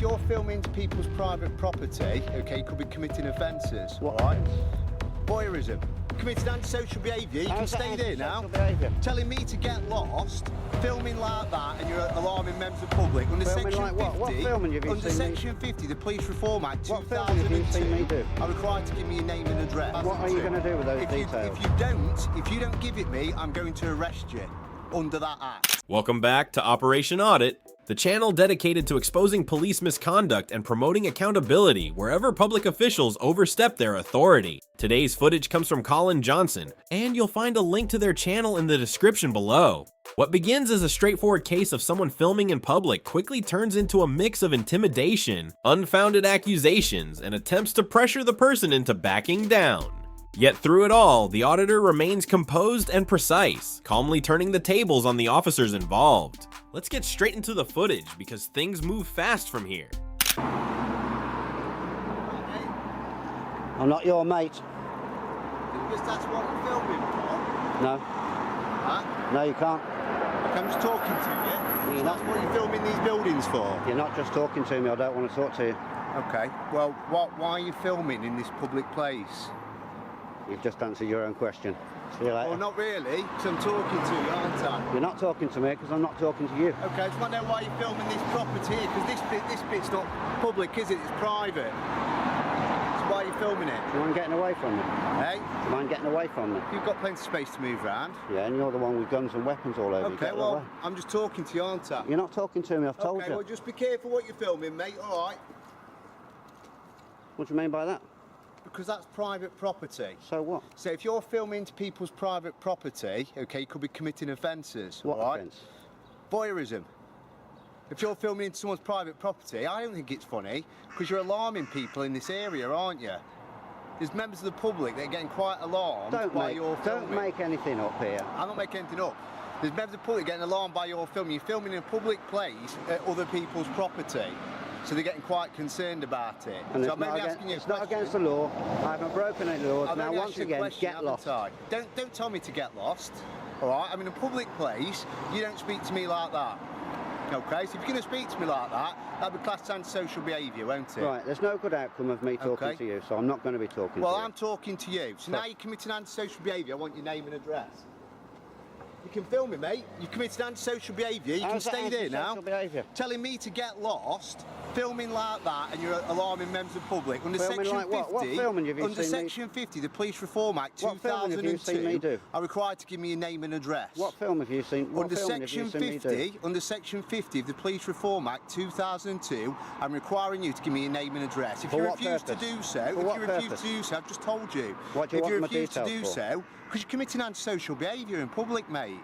you're filming people's private property, okay, you could be committing offences. What? Right? Voyeurism. Committing antisocial behaviour, you can stay there now. Behaviour? Telling me to get lost, filming like that, and you're alarming members of the public. Under Filming Section like 50, what? What filming have you under seen Section 50, the Police Reform Act What filming have you seen me 2002, do? I'm required to give me your name and address. What are you going to do with those details? If you don't give it me, I'm going to arrest you under that act. Welcome back to Operation Audit, the channel dedicated to exposing police misconduct and promoting accountability wherever public officials overstep their authority. Today's footage comes from Colin Johnson, and you'll find a link to their channel in the description below. What begins as a straightforward case of someone filming in public quickly turns into a mix of intimidation, unfounded accusations, and attempts to pressure the person into backing down. Yet through it all, the auditor remains composed and precise, calmly turning the tables on the officers involved. Let's get straight into the footage because things move fast from here. I'm not your mate. Because that's what you're filming for. No. Huh? No, you can't. I'm just talking to you. You're That's not. what you're filming these buildings for. You're not just talking to me. I don't want to talk to you. Okay. Well, why are you filming in this public place? You've just answered your own question. See you later. Well, not really, because I'm talking to you, aren't I? You're not talking to me because I'm not talking to you. Okay, I just want to know why you're filming this property here, because this bit's not public, is it? It's private. So why are you filming it? Do you mind getting away from me? Hey? Do you mind getting away from me? You've got plenty of space to move around. Yeah, and you're the one with guns and weapons all over you. Okay, Get well, away. I'm just talking to you, aren't I? You're not talking to me, I've told Okay, you. well, just be careful what you're filming, mate, all right? What do you mean by that? Because that's private property. So what? So if you're filming into people's private property, okay, you could be committing offences. What all right? offence? Voyeurism. If you're filming into someone's private property, I don't think it's funny, because you're alarming people in this area, aren't you? There's members of the public that are getting quite alarmed by your filming. Don't make anything up here. I'm not making anything up. There's members of the public getting alarmed by your filming. You're filming in a public place at other people's property. So they're getting quite concerned about it. And so it's, maybe not, asking you it's not against the law. I haven't broken any laws. I've Now, only once asked you a again, question, get lost. haven't I? Don't tell me to get lost. All right? I'm in a public place. You don't speak to me like that. Okay? So if you're going to speak to me like that, that'll be classed as antisocial behaviour, won't it? Right, there's no good outcome of me talking Okay. to you, so I'm not going to be talking Well, to you. I'm talking to you. So now you're committing antisocial behaviour. I want your name and address. You can film me, mate. You've committed antisocial behaviour. You can How's that stay there now. antisocial behaviour? Telling me to get lost, filming like that, and you're alarming members of the public. Under Filming Section like 50, what? What filming have you under seen me- Section 50, the Police Reform Act What filming have you seen me 2002, do? are required to give me your name and address. What film have you seen? What Under film have you Section seen me do? 50, under Section 50 of the Police Reform Act 2002, I'm requiring you to give me your name and address. If For you what refuse purpose? to do so, For what purpose? I've just told you. What do you if you want my refuse to details do for? so, because you're committing antisocial behaviour in public, mate.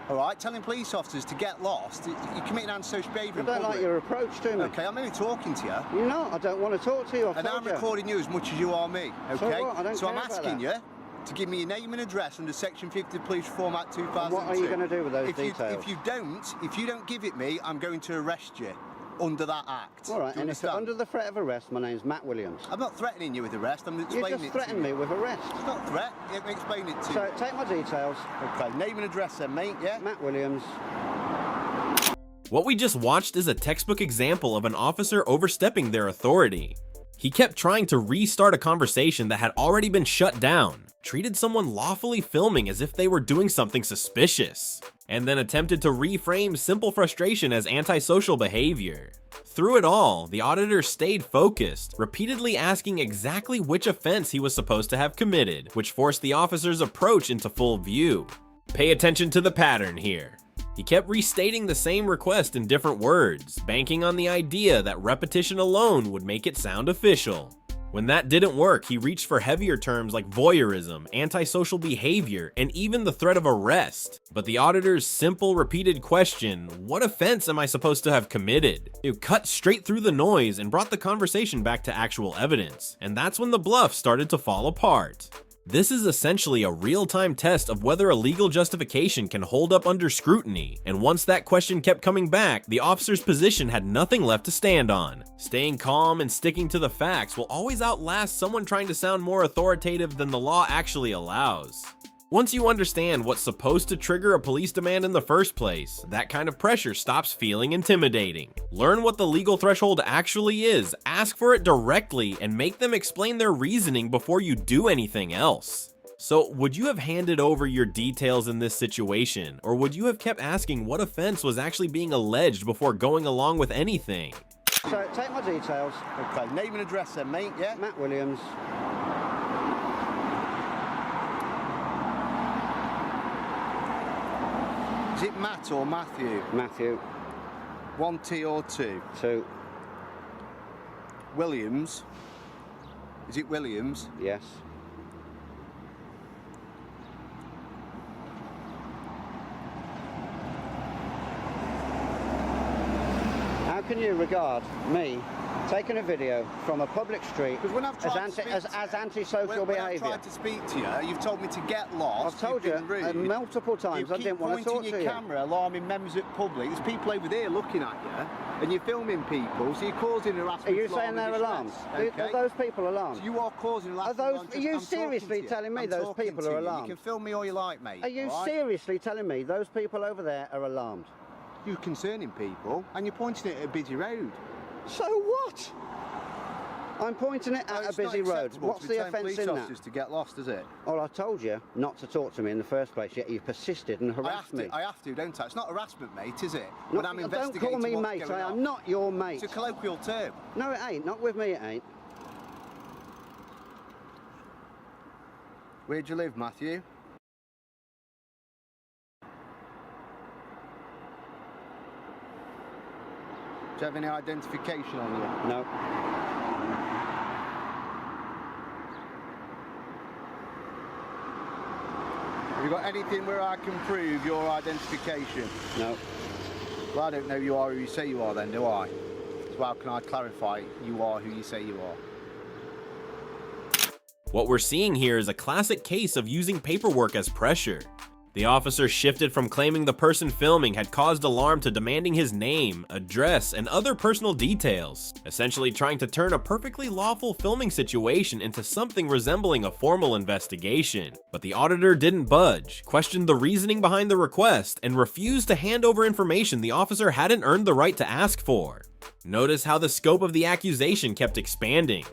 All right, telling police officers to get lost, you're committing antisocial behaviour I in don't public. like your approach to me. Okay, I'm only talking to you. You're not. I don't want to talk to you. I've And told I'm you. recording you as much as you are me, okay? what? I don't so I'm care about asking that. you to give me your name and address under Section 50 of the Police Reform Act 2002. what are you going to do with those if details? If you don't give it me, I'm going to arrest you under that act. All right, Do you and if understand? under the threat of arrest, my name's Matt Williams. I'm not threatening you with arrest, I'm You explaining just it threatened to me you. with arrest. It's not a threat, let me explain it to So you. take my details. Okay, name and address then, mate, yeah? Matt Williams. What we just watched is a textbook example of an officer overstepping their authority. He kept trying to restart a conversation that had already been shut down, treated someone lawfully filming as if they were doing something suspicious, and then attempted to reframe simple frustration as antisocial behavior. Through it all, the auditor stayed focused, repeatedly asking exactly which offense he was supposed to have committed, which forced the officer's approach into full view. Pay attention to the pattern here. He kept restating the same request in different words, banking on the idea that repetition alone would make it sound official. When that didn't work, he reached for heavier terms like voyeurism, antisocial behavior, and even the threat of arrest. But the auditor's simple, repeated question, "What offense am I supposed to have committed?" It cut straight through the noise and brought the conversation back to actual evidence. And that's when the bluff started to fall apart. This is essentially a real-time test of whether a legal justification can hold up under scrutiny, and once that question kept coming back, the officer's position had nothing left to stand on. Staying calm and sticking to the facts will always outlast someone trying to sound more authoritative than the law actually allows. Once you understand what's supposed to trigger a police demand in the first place, that kind of pressure stops feeling intimidating. Learn what the legal threshold actually is, ask for it directly, and make them explain their reasoning before you do anything else. So, would you have handed over your details in this situation, or would you have kept asking what offense was actually being alleged before going along with anything? So, take my details. Okay, name and address then, mate, yeah? Matt Williams. Is it Matt or Matthew? Matthew. 1 T or 2? 2. Williams. Is it Williams? Yes. How can you regard me taking a video from a public street as antisocial behaviour? When I've tried to speak to you, you've told me to get lost. I've told you multiple times I didn't want to talk to you. You keep pointing your camera, alarming members of the public. There's people over there looking at you, and you're filming people, so you're causing harassment. Are you saying they're alarmed? Okay. Are those people alarmed? So you are causing harassment. Are you seriously telling me those people are alarmed? You can film me all you like, mate. Are you seriously telling me those people over there are alarmed? You're concerning people, and you're pointing it at a busy road. So what? I'm pointing it at a busy road. What's the offence in that? To get lost, is it? Well, I told you not to talk to me in the first place, yet you persisted and harassed me. I have to, don't I? It's not harassment, mate, is it? When I'm investigating. Don't call me mate. I am not your mate. It's a colloquial term. No, it ain't. Not with me, it ain't. Where do you live, Matthew? Do you have any identification on you? No. Have you got anything where I can prove your identification? No. Well, I don't know you are who you say you are then, do I? So how can I clarify you are who you say you are? What we're seeing here is a classic case of using paperwork as pressure. The officer shifted from claiming the person filming had caused alarm to demanding his name, address, and other personal details, essentially trying to turn a perfectly lawful filming situation into something resembling a formal investigation. But the auditor didn't budge, questioned the reasoning behind the request, and refused to hand over information the officer hadn't earned the right to ask for. Notice how the scope of the accusation kept expanding.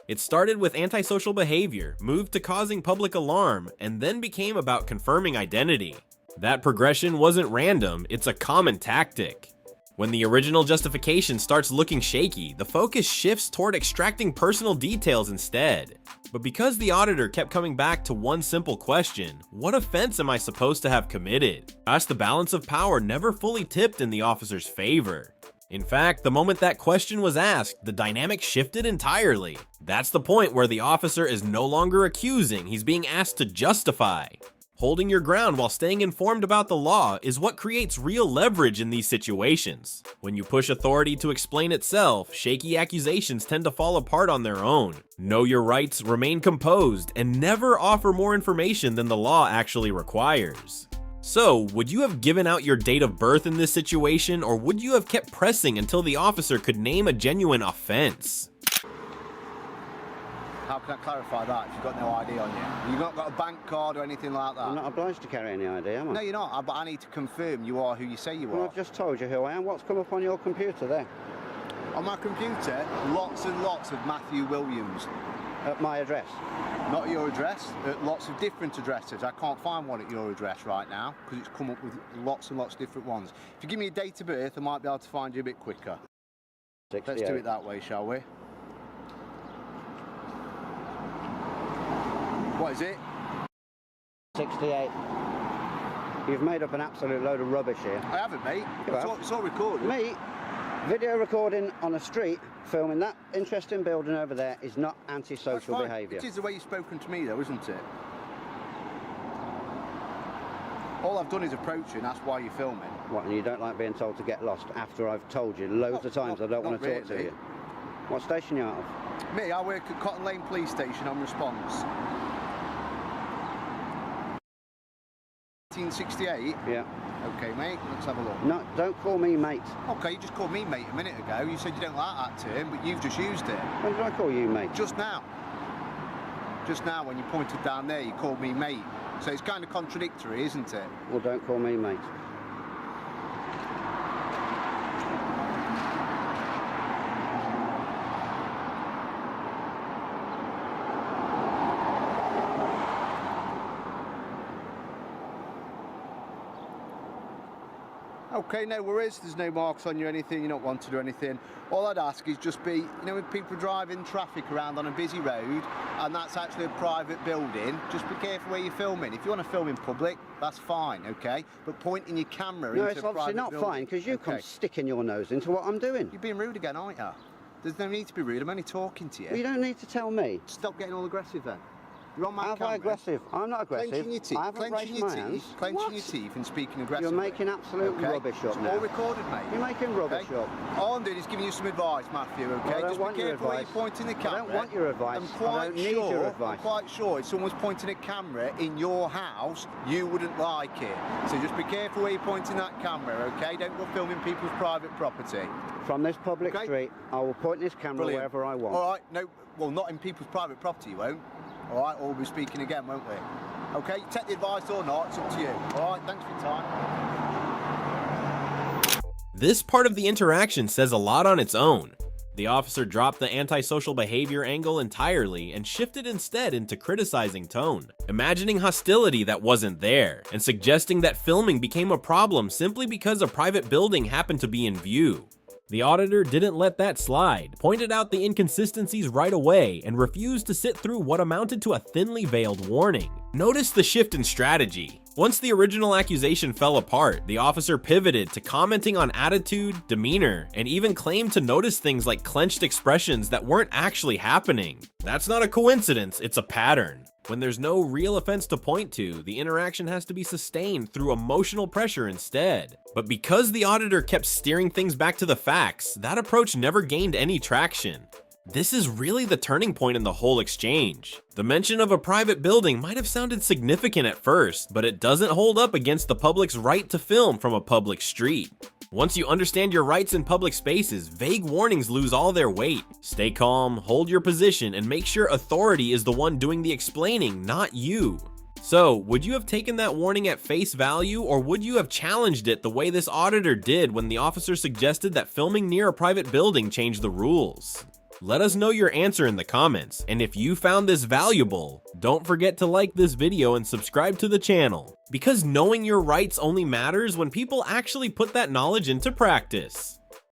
It started with antisocial behavior, moved to causing public alarm, and then became about confirming identity. That progression wasn't random, it's a common tactic. When the original justification starts looking shaky, the focus shifts toward extracting personal details instead. But because the auditor kept coming back to one simple question, what offense am I supposed to have committed? Thus, the balance of power never fully tipped in the officer's favor. In fact, the moment that question was asked, the dynamic shifted entirely. That's the point where the officer is no longer accusing, he's being asked to justify. Holding your ground while staying informed about the law is what creates real leverage in these situations. When you push authority to explain itself, shaky accusations tend to fall apart on their own. Know your rights, remain composed, and never offer more information than the law actually requires. So, would you have given out your date of birth in this situation, or would you have kept pressing until the officer could name a genuine offense? How can I clarify that if you've got no ID on you? You've not got a bank card or anything like that? I'm not obliged to carry any ID, am I? No, you're not, but I need to confirm you are who you say you are. Well, I've just told you who I am. What's come up on your computer there? On my computer, lots and lots of Matthew Williams. At my address? Not at your address, at lots of different addresses. I can't find one at your address right now because it's come up with lots and lots of different ones. If you give me a date of birth, I might be able to find you a bit quicker. 68. Let's do it that way, shall we? What is it? 68. You've made up an absolute load of rubbish here. I haven't, mate. It's all recorded. Me, video recording on a street, filming that interesting building over there is not antisocial behaviour. It is the way you've spoken to me, though, isn't it? All I've done is approach you, and that's why you're filming. What, and you don't like being told to get lost after I've told you loads of times I don't want to talk to you? What station are you out of? Me, I work at Cotton Lane Police Station on response. 1968? Yeah. Okay, mate, let's have a look. No, don't call me mate. Okay, you just called me mate a minute ago. You said you don't like that term, but you've just used it. When did I call you mate? Just now. Just now, when you pointed down there, you called me mate. So it's kind of contradictory, isn't it? Well, don't call me mate. Okay, no worries, there's no marks on you or anything, you're not wanted to do anything. All I'd ask is just be, you know, when people are driving traffic around on a busy road and that's actually a private building, just be careful where you're filming. If you want to film in public, that's fine, okay? But pointing your camera into a private building... No, it's obviously not fine, because you come sticking your nose into what I'm doing. You're being rude again, aren't you? There's no need to be rude, I'm only talking to you. Well, you don't need to tell me. Stop getting all aggressive then. You're on my camera. camera. Aggressive? I'm not aggressive. Clenching your teeth, clenching your teeth and speaking aggressively. You're making absolute rubbish up now. It's all recorded, mate. You're making rubbish up. All I'm doing is giving you some advice, Matthew, okay? Well, just be careful where you're pointing the camera. I don't want your advice. I don't need your advice. I'm quite sure if someone's pointing a camera in your house, you wouldn't like it. So just be careful where you're pointing that camera, okay? Don't go filming people's private property. From this public street, I will point this camera wherever I want. All right, no, well, not in people's private property, you won't. All right, we'll be speaking again, won't we? Okay, take the advice or not, it's up to you. All right, thanks for your time. This part of the interaction says a lot on its own. The officer dropped the antisocial behavior angle entirely and shifted instead into criticizing tone, imagining hostility that wasn't there, and suggesting that filming became a problem simply because a private building happened to be in view. The auditor didn't let that slide, pointed out the inconsistencies right away, and refused to sit through what amounted to a thinly veiled warning. Notice the shift in strategy. Once the original accusation fell apart, the officer pivoted to commenting on attitude, demeanor, and even claimed to notice things like clenched expressions that weren't actually happening. That's not a coincidence, it's a pattern. When there's no real offense to point to, the interaction has to be sustained through emotional pressure instead. But because the auditor kept steering things back to the facts, that approach never gained any traction. This is really the turning point in the whole exchange. The mention of a private building might have sounded significant at first, but it doesn't hold up against the public's right to film from a public street. Once you understand your rights in public spaces, vague warnings lose all their weight. Stay calm, hold your position, and make sure authority is the one doing the explaining, not you. So, would you have taken that warning at face value, or would you have challenged it the way this auditor did when the officer suggested that filming near a private building changed the rules? Let us know your answer in the comments, and if you found this valuable, don't forget to like this video and subscribe to the channel, because knowing your rights only matters when people actually put that knowledge into practice.